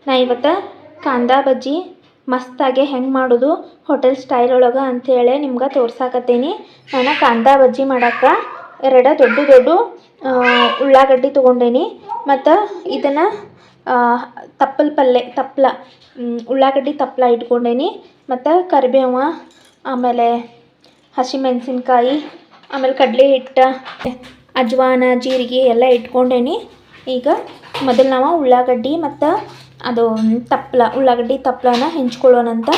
ನಾ ಇವತ್ತು ಕಾಂದಾ ಬಜ್ಜಿ ಮಸ್ತಾಗೆ ಹೆಂಗೆ ಮಾಡೋದು ಹೋಟೆಲ್ ಸ್ಟೈಲ್ ಒಳಗೆ ಅಂಥೇಳಿ ನಿಮ್ಗೆ ತೋರ್ಸಾಕತ್ತೀನಿ. ನಾನು ಕಾಂದಾ ಬಜ್ಜಿ ಮಾಡೋಕ್ಕೆ ಎರಡು ದೊಡ್ಡ ದೊಡ್ಡ ಉಳ್ಳಾಗಡ್ಡಿ ತೊಗೊಂಡೇನಿ. ಮತ್ತು ಇದನ್ನು ತಪ್ಪಲ ಉಳ್ಳಾಗಡ್ಡಿ ತಪ್ಪಲ ಇಟ್ಕೊಂಡೇನಿ. ಮತ್ತು ಕರಿಬೇವು, ಆಮೇಲೆ ಹಸಿಮೆಣಸಿನ್ಕಾಯಿ, ಆಮೇಲೆ ಕಡಲೆ ಹಿಟ್ಟು, ಅಜ್ವಾನ, ಜೀರಿಗೆ ಎಲ್ಲ ಇಟ್ಕೊಂಡೇನಿ. ಈಗ ಮೊದಲು ನಾವು ಉಳ್ಳಾಗಡ್ಡಿ ಮತ್ತು ಅದು ಉಳ್ಳಾಗಡ್ಡಿ ತಪ್ಪಲನ ಹೆಂಚ್ಕೊಳ್ಳೋಣಂತ.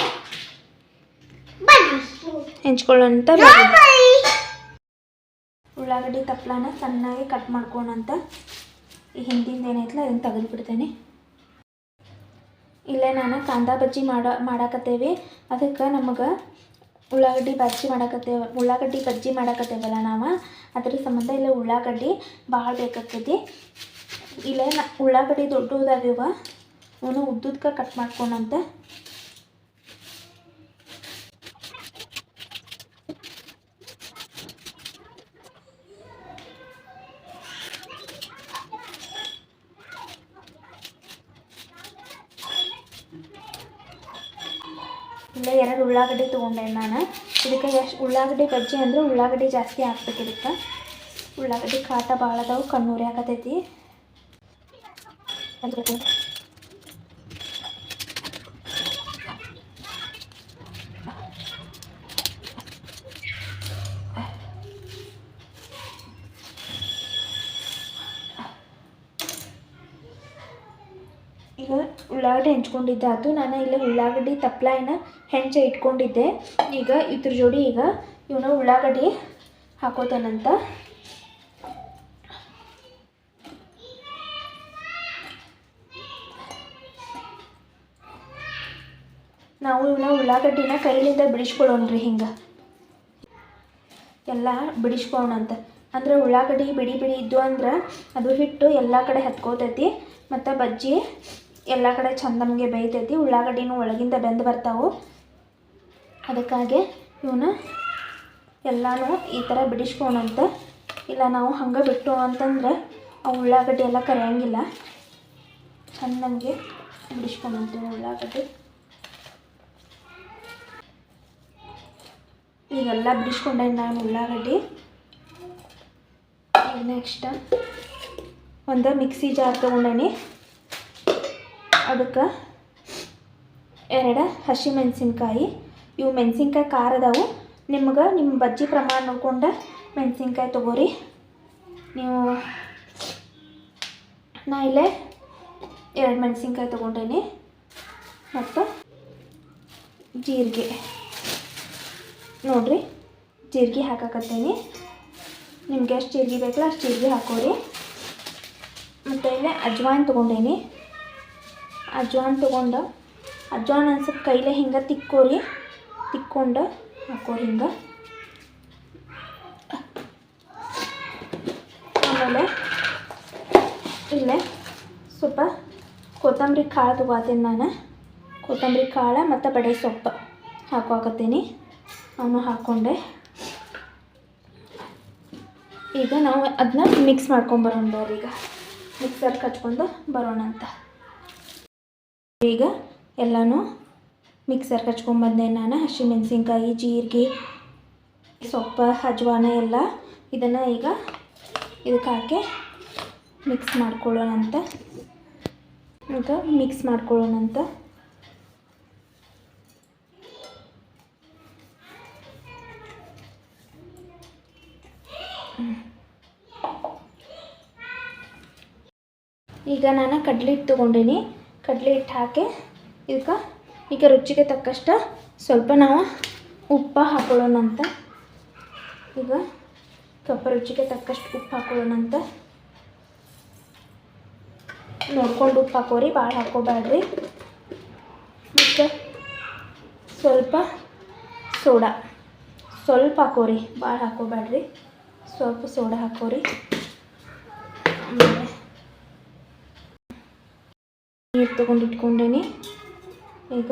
ಉಳ್ಳಾಗಡ್ಡಿ ತಪ್ಪಲನ ಸಣ್ಣಾಗಿ ಕಟ್ ಮಾಡ್ಕೊಳ್ಳೋಣಂತ. ಈ ಹಿಂದಿಂದ ಏನೈತಲ್ಲ ಅದನ್ನು ತೆಗೆದುಬಿಡ್ತೇನೆ. ಇಲ್ಲೇ ನಾನು ಕಾಂದಾ ಬಜ್ಜಿ ಮಾಡಾಕತ್ತೇವೆ. ಅದಕ್ಕೆ ನಮಗೆ ಉಳ್ಳಾಗಡ್ಡಿ ಬಜ್ಜಿ ಮಾಡಾಕತ್ತೇವಲ್ಲ ನಾವು, ಅದ್ರ ಸಂಬಂಧ ಇಲ್ಲ ಉಳ್ಳಾಗಡ್ಡಿ ಭಾಳ ಬೇಕಾಗ್ತೈತಿ. ಇಲ್ಲೇ ಉಳ್ಳಾಗಡ್ಡಿ ದೊಡ್ಡದಾಗ್ಯವ, ಅವನು ಉದ್ದುದ್ಕ ಕಟ್ ಮಾಡ್ಕೊಳಂತ. ಇಲ್ಲೇ 2 ಉಳ್ಳಾಗಡ್ಡಿ ತೊಗೊಂಡೆ ನಾನು. ಇದಕ್ಕೆ ಎಷ್ಟು ಉಳ್ಳಾಗಡ್ಡಿ ಬಜ್ಜಿ ಅಂದರೆ ಉಳ್ಳಾಗಡ್ಡಿ ಜಾಸ್ತಿ ಹಾಕ್ಬೇಕು. ಇದಕ್ಕೆ ಉಳ್ಳಾಗಡ್ಡಿ ಕಾಟ ಭಾಳ ಅದಾವು, ಕಣ್ಣೂರಿ ಹಾಕತೈತಿ. ಈಗ ಉಳ್ಳಾಗಡ್ಡಿ ಹೆಂಚ್ಕೊಂಡಿದ್ದಾತು. ನಾನು ಇಲ್ಲಿ ಉಳ್ಳಾಗಡ್ಡಿ ತಪ್ಪಲ ಹೆಂಚೆ ಇಟ್ಕೊಂಡಿದ್ದೆ. ಈಗ ಇದ್ರ ಜೋಡಿ ಈಗ ಇವನು ಉಳ್ಳಾಗಡ್ಡಿ ಹಾಕೋತಾನಂತ. ನಾವು ಇವನ್ನ ಉಳ್ಳಾಗಡ್ಡಿನ ಕೈಲಿಂದ ಬಿಡಿಸ್ಕೊಳ್ಳೋಣ್ರಿ. ಹಿಂಗೆ ಎಲ್ಲ ಬಿಡಿಸ್ಕೊಳ್ಳೋಣಂತ. ಅಂದರೆ ಉಳ್ಳಾಗಡ್ಡಿ ಬಿಡಿ ಇದ್ದು ಅಂದ್ರೆ ಅದು ಹಿಟ್ಟು ಎಲ್ಲ ಕಡೆ ಹತ್ಕೋತೈತಿ ಮತ್ತು ಬಜ್ಜಿ ಎಲ್ಲ ಕಡೆ ಚಂದನ್ಗೆ ಬೇಯ್ತೈತಿ. ಉಳ್ಳಾಗಡ್ಡಿನೂ ಒಳಗಿಂದ ಬೆಂದು ಬರ್ತಾವೆ. ಅದಕ್ಕಾಗಿ ಇವನ್ನ ಎಲ್ಲನೂ ಈ ಥರ ಬಿಡಿಸ್ಕೊಳ್ಳೋಣಂತ. ಇಲ್ಲ ನಾವು ಹಂಗೆ ಬಿಟ್ಟು ಅಂತಂದ್ರೆ ಆ ಉಳ್ಳಾಗಡ್ಡಿ ಎಲ್ಲ ಕರಿಯಂಗಿಲ್ಲ. ಚಂದಂಗೆ ಬಿಡಿಸ್ಕೊಂತೀವಿ ಉಳ್ಳಾಗಡ್ಡಿ. ಈಗೆಲ್ಲ ಬಿಡಿಸ್ಕೊಂಡೆ ನಾನು ಉಳ್ಳಾಗಡ್ಡಿ. ಈಗ ನೆಕ್ಸ್ಟ್ ಒಂದು ಮಿಕ್ಸಿ ಜಾರ್ ತೊಗೊಂಡೇನಿ. ಅದಕ್ಕೆ 2 ಹಸಿಮೆಣಸಿನ್ಕಾಯಿ. ಇವು ಮೆಣಸಿನ್ಕಾಯಿ ಖಾರ ಅದಾವು. ನಿಮ್ಮ ಬಜ್ಜಿ ಪ್ರಮಾಣ ನೋಡ್ಕೊಂಡು ಮೆಣಸಿನ್ಕಾಯಿ ತೊಗೋರಿ ನೀವು. ನಾ ಇಲ್ಲೇ 2 ಮೆಣಸಿನ್ಕಾಯಿ ತೊಗೊಂಡೇನಿ. ಮತ್ತು ಜೀರಿಗೆ ನೋಡಿರಿ, ಜೀರಿಗೆ ಹಾಕಾಕತ್ತೇನಿ. ನಿಮ್ಗೆ ಎಷ್ಟು ಜೀರಿಗೆ ಬೇಕಲ್ಲ ಅಷ್ಟು ಜೀರಿಗೆ ಹಾಕೋರಿ. ಮತ್ತು ಇಲ್ಲೇ ಅಜ್ವಾನ್ ತೊಗೊಂಡೇನಿ. ಅಜ್ವಾನ್ ಅನ್ಸಕ್ಕೆ ಕೈಲೇ ಹಿಂಗೆ ತಿಕ್ಕೊಂಡು ಹಾಕೋರಿ ಹಿಂಗೆ. ಆಮೇಲೆ ಇಲ್ಲೇ ಸ್ವಲ್ಪ ಕೊತ್ತಂಬರಿ ಕಾಳು ತೊಗೊತೀನಿ ನಾನು. ಕೊತ್ತಂಬರಿ ಕಾಳು ಮತ್ತು ಬಡೆ ಸೊಪ್ಪು ಹಾಕೋಕತ್ತೀನಿ. ಅವನು ಹಾಕ್ಕೊಂಡೆ. ಈಗ ನಾವು ಅದನ್ನ ಮಿಕ್ಸ್ ಮಾಡ್ಕೊಂಬರೋಣ. ಈಗ ಮಿಕ್ಸರ್ಗೆ ಹಚ್ಕೊಂಡು ಬರೋಣ ಅಂತ. ಈಗ ಎಲ್ಲನೂ ಮಿಕ್ಸರ್ಗೆ ಹಚ್ಕೊಂಬಂದೆ ನಾನು. ಹಸಿಮೆಣಸಿನ್ಕಾಯಿ, ಜೀರಿಗೆ, ಸೊಪ್ಪು, ಅಜ್ವಾನ ಎಲ್ಲ ಇದನ್ನು ಈಗ ಇದಕ್ಕೆ ಹಾಕಿ ಮಿಕ್ಸ್ ಮಾಡ್ಕೊಳ್ಳೋಣಂತ. ಈಗ ನಾನು ಕಡಲೆ ಹಿಟ್ಟು ತೊಗೊಂಡೇನಿ. ಕಡಲೆ ಹಿಟ್ಟು ಹಾಕಿ ಈಗ ರುಚಿಗೆ ತಕ್ಕಷ್ಟು ಸ್ವಲ್ಪ ನಾವು ಉಪ್ಪು ಹಾಕೊಳ್ಳೋಣಂತ. ಈಗ ರುಚಿಗೆ ತಕ್ಕಷ್ಟು ಉಪ್ಪು ಹಾಕೊಳ್ಳೋಣಂತ. ನೋಡ್ಕೊಂಡು ಉಪ್ಪು ಹಾಕೋರಿ, ಭಾಳ ಹಾಕೋಬೇಡ್ರಿ. ಮತ್ತು ಸ್ವಲ್ಪ ಸೋಡಾ ಸ್ವಲ್ಪ ಹಾಕೋರಿ, ಭಾಳ ಹಾಕೋಬೇಡ್ರಿ. ಸ್ವಲ್ಪ ಸೋಡಾ ಹಾಕೋರಿ. ಆಮೇಲೆ ನೀರು ತೊಗೊಂಡಿಟ್ಕೊಂಡೇನಿ. ಈಗ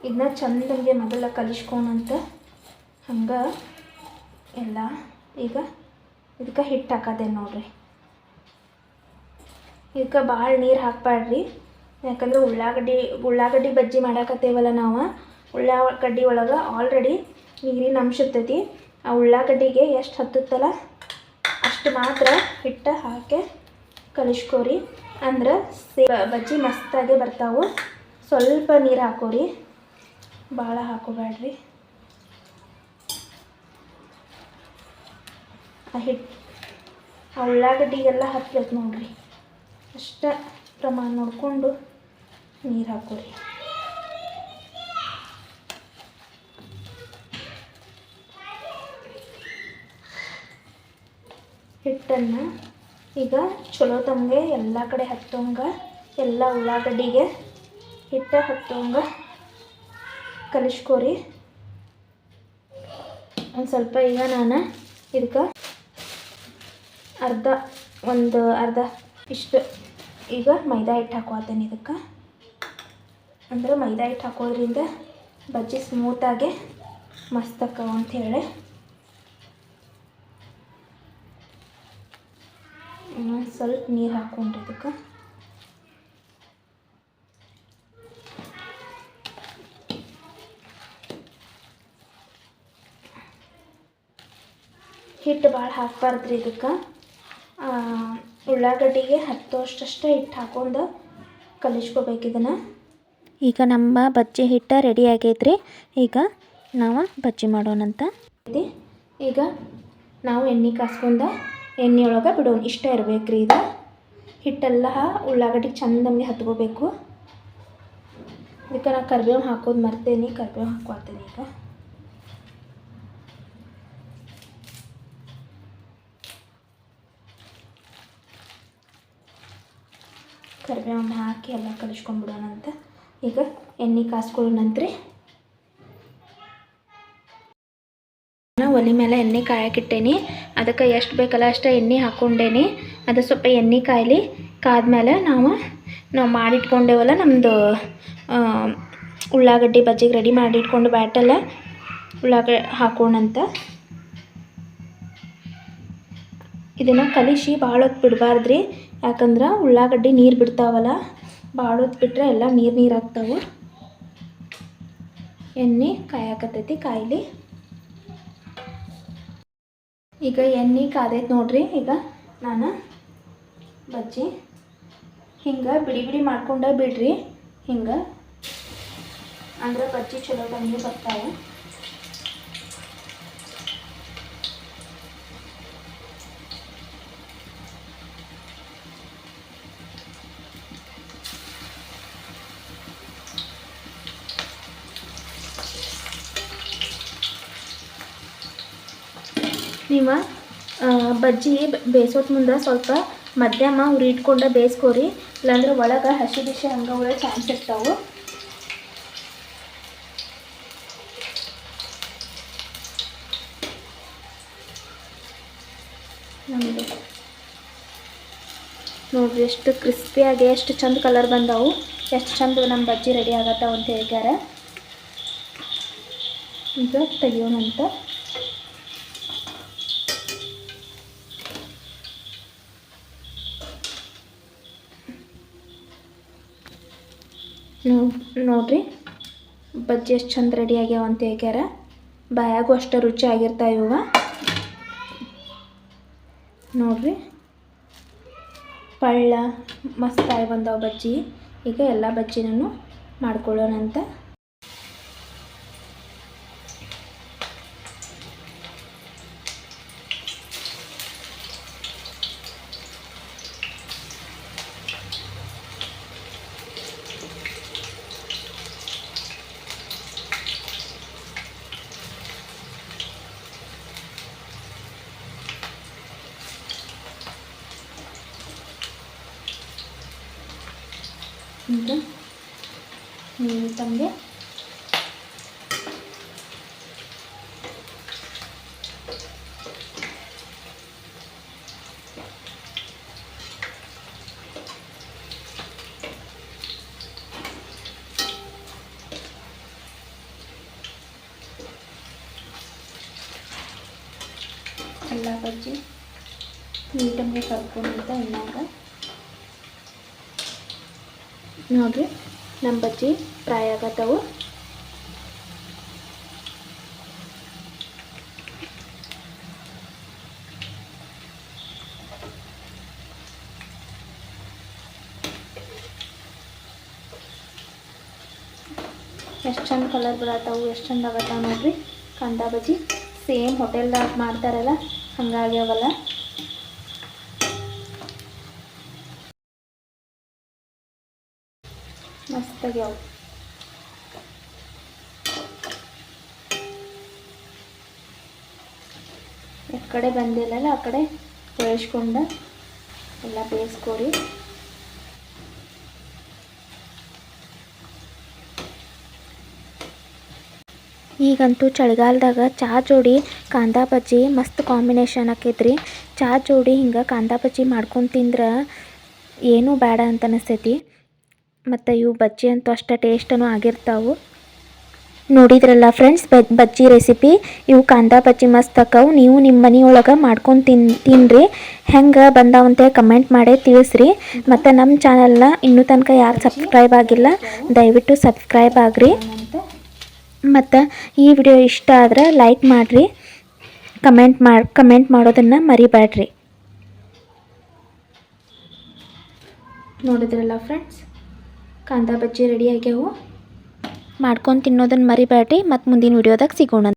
ಇದನ್ನ ಚಂದಂಗೆ ಮೊದಲ ಕಲಿಸ್ಕೊಳಂತ. ಹಂಗೆ ಎಲ್ಲ ಈಗ ಇದಕ್ಕೆ ಹಿಟ್ಟು ಹಾಕೋದೆ ನೋಡ್ರಿ. ಇದಕ್ಕೆ ಭಾಳ ನೀರು ಹಾಕಬೇಡ್ರಿ. ಯಾಕಂದ್ರೆ ಉಳ್ಳಾಗಡ್ಡಿ ಬಜ್ಜಿ ಮಾಡಾಕತ್ತೇವಲ್ಲ ನಾವು, ಉಳ್ಳಾಗಡ್ಡಿ ಒಳಗೆ ಆಲ್ರೆಡಿ ನೀರಿನ ಅಂಶ ಇರ್ತೈತಿ. ಆ ಉಳ್ಳಾಗಡ್ಡಿಗೆ ಎಷ್ಟು ಹತ್ತುತ್ತಲ್ಲ ಅಷ್ಟು ಮಾತ್ರ ಹಿಟ್ಟು ಹಾಕಿ ಕಲಿಸ್ಕೋರಿ. ಅಂದ್ರೆ ಬಜ್ಜಿ ಮಸ್ತಾಗೆ ಬರ್ತಾವೆ. ಸ್ವಲ್ಪ ನೀರು ಹಾಕೋರಿ, ಭಾಳ ಹಾಕೋಬೇಡ್ರಿ. ಆ ಉಳ್ಳಾಗಡ್ಡಿಗೆಲ್ಲ ಹತ್ಬೇಕು ನೋಡ್ರಿ, ಅಷ್ಟ ಪ್ರಮಾಣ ನೋಡಿಕೊಂಡು ನೀರು ಹಾಕೋರಿ. ಹಿಟ್ಟನ್ನು ಈಗ ಚಲೋ ತಮಗೆ ಎಲ್ಲ ಕಡೆ ಹತ್ತೋಂಗೆ, ಎಲ್ಲ ಉಳ್ಳಾಗಡ್ಡಿಗೆ ಹಿಟ್ಟು ಹತ್ತೋಂಗೆ ಕಲಿಸ್ಕೋರಿ. ಒಂದು ಸ್ವಲ್ಪ ಈಗ ನಾನು ಇದಕ್ಕೆ ಅರ್ಧ ಇಷ್ಟು ಈಗ ಮೈದಾ ಹಿಟ್ಟು ಹಾಕೋತೇನೆ. ಇದಕ್ಕೆ ಅಂದ್ರೆ ಮೈದಾ ಹಿಟ್ಟು ಹಾಕೋದ್ರಿಂದ ಬಜ್ಜಿ ಸ್ಮೂತಾಗಿ ಮಸ್ತ್ ಆಕ್ಕವು ಅಂಥೇಳಿ ಸ್ವಲ್ಪ ನೀರು ಹಾಕ್ಕೊಂಡ್ರಿ. ಇದಕ್ಕೆ ಹಿಟ್ಟು ಭಾಳ ಹಾಕ್ಬಾರ್ದ್ರಿ. ಇದಕ್ಕೆ ಉಳ್ಳಾಗಡ್ಡಿಗೆ ಹತ್ತೋಷ್ಟಷ್ಟೇ ಹಿಟ್ಟು ಹಾಕೊಂಡು ಕಲಿಸ್ಕೋಬೇಕು ಇದನ್ನು. ಈಗ ನಮ್ಮ ಬಜ್ಜಿ ಹಿಟ್ಟು ರೆಡಿ ಆಗೈತ್ರಿ. ಈಗ ನಾವು ಬಜ್ಜಿ ಮಾಡೋಣಂತ. ಈಗ ನಾವು ಎಣ್ಣೆ ಕಾಸ್ಕೊಂಡು ಎಣ್ಣೆ ಒಳಗೆ ಬಿಡೋಣ. ಇಷ್ಟ ಇರಬೇಕು ರೀ ಇದು. ಹಿಟ್ಟೆಲ್ಲ ಉಳ್ಳಾಗಡ್ಡಿ ಚಂದಂಗೆ ಹತ್ಕೋಬೇಕು. ಇದಕ್ಕೆ ನಾನು ಕರಿಬೇವು ಹಾಕೋದು ಮರ್ತೇನೆ, ಕರಿಬೇವು ಹಾಕ್ಕೊಳ್ತೀನಿ. ಈಗ ಕರಿಬೇವನ್ನ ಹಾಕಿ ಎಲ್ಲ ಕಲಿಸ್ಕೊಂಡ್ಬಿಡೋಣಂತ. ಈಗ ಎಣ್ಣೆ ಕಾಸ್ಕೊಳ್ಳೋ ನಂತರ ನಾನು ಒಲೆ ಮೇಲೆ ಎಣ್ಣೆ ಕಾಯಕ್ಕಿಟ್ಟೇನಿ. ಅದಕ್ಕೆ ಎಷ್ಟು ಬೇಕಲ್ಲ ಅಷ್ಟು ಎಣ್ಣೆ ಹಾಕ್ಕೊಂಡೇನಿ. ಅದು ಸ್ವಲ್ಪ ಎಣ್ಣೆ ಕಾದ್ಮೇಲೆ ನಾವು ಮಾಡಿಟ್ಕೊಂಡೇವಲ್ಲ ನಮ್ಮದು ಉಳ್ಳಾಗಡ್ಡಿ ಬಜ್ಜಿಗೆ ರೆಡಿ ಮಾಡಿಟ್ಕೊಂಡು ಬ್ಯಾಟಲ್ಲ ಉಳ್ಳಾಗಡ್ಡಿ ಹಾಕೋಣಂತ. ಇದನ್ನು ಕಲಿಸಿ ಭಾಳ ಹೊತ್ತು ಬಿಡಬಾರ್ದ್ರಿ. ಯಾಕಂದ್ರೆ ಉಳ್ಳಾಗಡ್ಡಿ ನೀರು ಬಿಡ್ತಾವಲ್ಲ, ಭಾಳ ಹೊತ್ತು ಬಿಟ್ಟರೆ ಎಲ್ಲ ನೀರು ಆಗ್ತಾವೆ. ಎಣ್ಣೆ ಕಾಯಕತ್ತೈತಿ, ಕಾಯಿಲಿ. ಈಗ ಎಣ್ಣೆ ಕಾದೈತೆ ನೋಡ್ರಿ. ಈಗ ನಾನು ಬಜ್ಜಿ ಹಿಂಗೆ ಬಿಡಿ ಮಾಡ್ಕೊಂಡ ಬಿಡ್ರಿ. ಹಿಂಗೆ ಅಂದ್ರೆ ಬಜ್ಜಿ ಚಲೋ ತಂಗಿ ಬರ್ತಾವೆ. ನೀವು ಬಜ್ಜಿ ಬೇಯಿಸೋದು ಮುಂದೆ ಸ್ವಲ್ಪ ಮಧ್ಯಮ ಉರಿ ಇಟ್ಕೊಂಡು ಬೇಯಿಸ್ಕೋರಿ. ಇಲ್ಲಾಂದ್ರೆ ಒಳಗೆ ಹಸಿ ಹಂಗೆ ಉಳಿಯೋ ಚಾನ್ಸ್ ಇರ್ತಾವೆ. ನೋಡಿರಿ ಎಷ್ಟು ಕ್ರಿಸ್ಪಿಯಾಗಿ ಎಷ್ಟು ಚಂದ ಕಲರ್ ಬಂದಾವು, ಎಷ್ಟು ಚಂದ ನಮ್ಮ ಬಜ್ಜಿ ರೆಡಿ ಆಗತ್ತಾವ ಅಂತ ಹೇಳ್ಯಾರ. ಈಗ ತೆಗಿಯೋಣಂತ. ನೋಡ್ರಿ ಬಜ್ಜಿ ಎಷ್ಟು ಚಂದ ರೆಡಿ ಆಗ್ಯಾವ ಅಂತ ಹೇಳ್ಯಾರ. ಬಾಯಾಗೂ ಅಷ್ಟು ರುಚಿ ಆಗಿರ್ತಾವೆ ಇವ. ನೋಡ್ರಿ ಪಳ್ಳ ಮಸ್ತಾಗಿ ಬಂದಾವ ಬಜ್ಜಿ. ಈಗ ಎಲ್ಲ ಬಜ್ಜಿನೂ ಮಾಡ್ಕೊಳ್ಳೋಣಂತ. ಈಗ ನೀಟಾಗಿ ಎಲ್ಲ ಬಜ್ಜಿ ನೀಟಾಗಿ ಕರ್ಕೊಂಡು ಎಣ್ಣಾಗ ನೋಡಿರಿ ನಮ್ಮ ಬಜ್ಜಿ ಫ್ರೈ ಆಗತ್ತವು. ಎಷ್ಟು ಚಂದ ಕಲರ್ ಬರತ್ತವು, ಎಷ್ಟು ಚಂದ ಆಗತ್ತಾವ ನೋಡಿರಿ ಕಾಂದಾ ಬಜ್ಜಿ. ಸೇಮ್ ಹೋಟೆಲ್ದಾಗ ಮಾಡ್ತಾರಲ್ಲ ಹಂಗಾಗ್ಯಾವಲ್ಲ. ಮಸ್ತಾಗ್ಯಾವ. ಕಡೆ ಬಂದಿಲ್ಲಲ್ಲ ಆ ಕಡೆ ಬೇಯಿಸ್ಕೊಂಡು ಎಲ್ಲ ಬೇಯಿಸ್ಕೊರಿ. ಈಗಂತೂ ಚಳಿಗಾಲದಾಗ ಚಹಾ ಜೋಡಿ ಕಾಂದಾ ಬಜ್ಜಿ ಮಸ್ತ್ ಕಾಂಬಿನೇಷನ್ ಆಕೈತ್ರಿ. ಚಹಾ ಜೋಡಿ ಹಿಂಗೆ ಕಾಂದಾ ಬಜ್ಜಿ ಮಾಡ್ಕೊಂಡು ತಿಂದ್ರೆ ಏನೂ ಬೇಡ ಅಂತ ಅನಿಸ್ತೈತಿ. ಮತ್ತು ಇವು ಬಜ್ಜಿ ಅಂತೂ ಅಷ್ಟು ಟೇಸ್ಟೂ ಆಗಿರ್ತಾವೆ. ನೋಡಿದ್ರಲ್ಲ ಫ್ರೆಂಡ್ಸ್ ಬಜ್ಜಿ ರೆಸಿಪಿ. ಇವು ಕಾಂದಾ ಬಜ್ಜಿ ಮಸ್ತ್ ಆಕವು. ನೀವು ನಿಮ್ಮ ಮನೆಯೊಳಗೆ ಮಾಡ್ಕೊಂಡು ತಿನ್ನಿರಿ. ಹೆಂಗೆ ಬಂದಾವಂತೇಳಿ ಕಮೆಂಟ್ ಮಾಡಿ ತಿಳಿಸ್ರಿ. ಮತ್ತು ನಮ್ಮ ಚಾನಲ್ನ ಇನ್ನೂ ತನಕ ಯಾರು ಸಬ್ಸ್ಕ್ರೈಬ್ ಆಗಿಲ್ಲ ದಯವಿಟ್ಟು ಸಬ್ಸ್ಕ್ರೈಬ್ ಆಗಿರಿ. ಮತ್ತು ಈ ವಿಡಿಯೋ ಇಷ್ಟ ಆದ್ರೆ ಲೈಕ್ ಮಾಡಿರಿ, ಕಮೆಂಟ್ ಮಾಡೋದನ್ನು ಮರಿಬೇಡ್ರಿ. ನೋಡಿದ್ರಲ್ಲ ಫ್ರೆಂಡ್ಸ್ ಕಾಂದಾ ಬಜ್ಜಿ ರೆಡಿ ಆಗ್ಯಾವು. ಮಾಡ್ಕೊಂಡು ತಿನ್ನೋದನ್ನು ಮರಿಬೇಡ್ರಿ. ಮತ್ತು ಮುಂದಿನ ವಿಡಿಯೋದಾಗ ಸಿಗೋಣ.